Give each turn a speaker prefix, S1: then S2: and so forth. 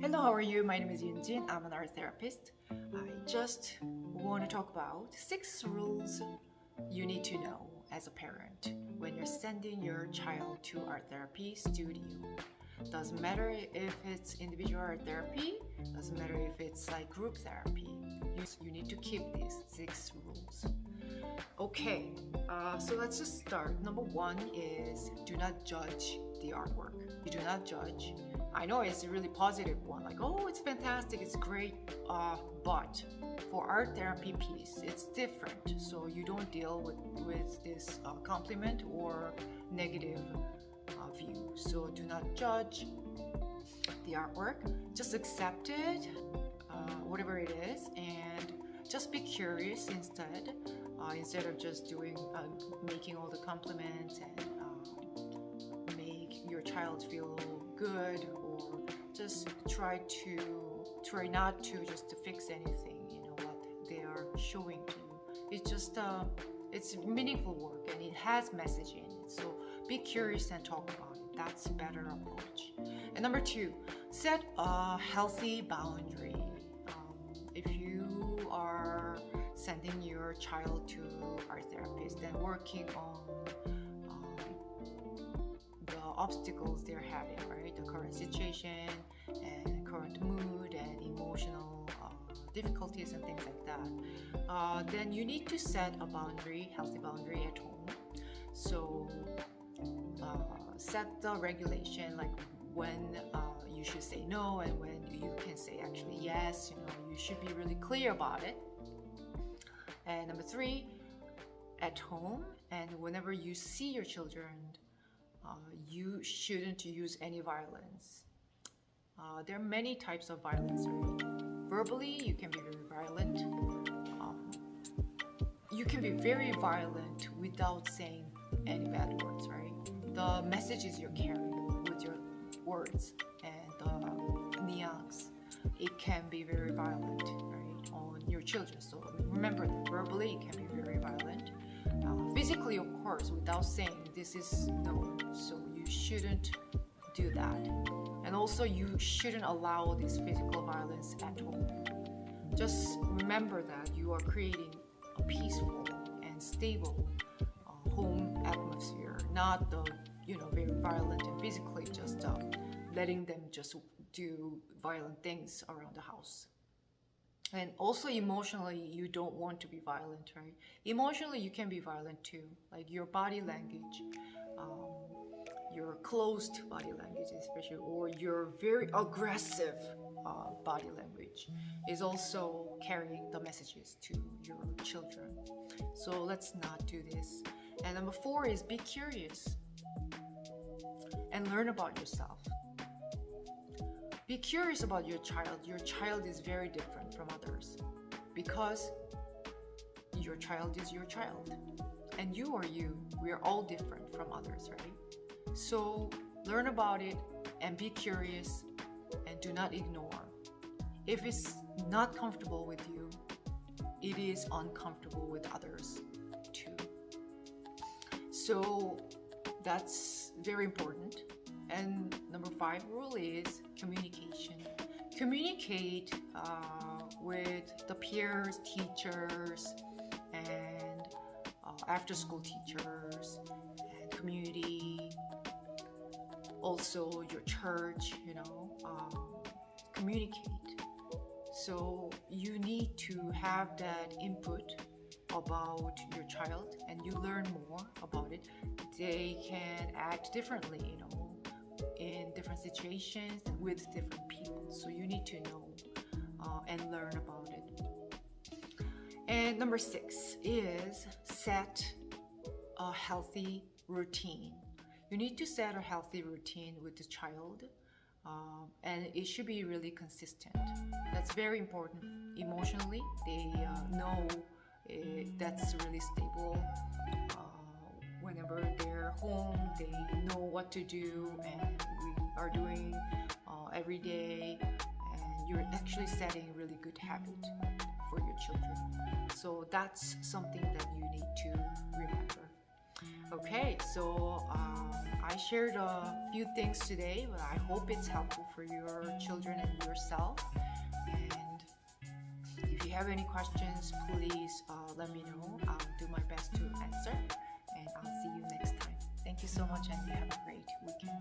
S1: Hello, how are you? My name is Yoonjin. I'm an art therapist. I just want to talk about 6 rules you need to know as a parent when you're sending your child to art therapy studio. Doesn't matter if it's individual art therapy, doesn't matter if it's like group therapy. You need to keep these 6 rules. Okay, so let's just start. Number 1 is do not judge the artwork. You do not judge. I know it's a really positive one, like, oh, it's fantastic, it's great, but for art therapy piece, it's different. So you don't deal with this compliment or negative view. So do not judge the artwork. Just accept it, whatever it is, and just be curious instead of just making all the compliments and make your child feel good, or just try not to just fix anything, what they are showing to you. It's just it's meaningful work and it has message in it, so be curious and talk about it. That's a better approach. And number 2, set a healthy boundary. If you are sending your child to art therapist and working on the obstacles they're having, right? The current situation and current mood and emotional difficulties and things like that, then you need to set a boundary, healthy boundary at home. So set the regulation, like when you should say no and when you can say actually yes. You should be really clear about it. And number 3, at home and whenever you see your children, you shouldn't use any violence. There are many types of violence, right? Verbally, you can be very violent. You can be very violent without saying any bad words, right? The messages you're carrying with your words and the nuance, it can be very violent, right, on your children. So remember that verbally, it can be very violent. Physically, of course, without saying this is no, so you shouldn't do that. And also, you shouldn't allow this physical violence at home. Just remember that you are creating a peaceful and stable home atmosphere, not the very violent and physically just letting them just do violent things around the house. And also emotionally, you don't want to be violent, right? Emotionally, you can be violent too, like your body language, your closed body language especially, or your very aggressive body language is also carrying the messages to your children. So let's not do this. And number 4 is be curious and learn about yourself. Be curious about your child. Your child is very different from others because your child is your child and you are you. We are all different from others, right? So learn about it and be curious and do not ignore. If it's not comfortable with you, it is uncomfortable with others too. So that's very important. And number 5 rule is communication. Communicate with the peers, teachers, and after-school teachers, and community, also your church, communicate. So you need to have that input about your child and you learn more about it. They can act differently, in different situations and with different people. So you need to know and learn about it. And number 6 is set a healthy routine. You need to set a healthy routine with the child, and it should be really consistent. That's very important. Emotionally, they know that's really stable. Whenever they're home, they know what to do, and we are doing every day, and you're actually setting a really good habit for your children. So that's something that you need to remember. Okay, so I shared a few things today, but I hope it's helpful for your children and yourself. And if you have any questions, please let me know. I'll do my best to answer, and I'll see you next time. Thank you so much, and you have a great weekend.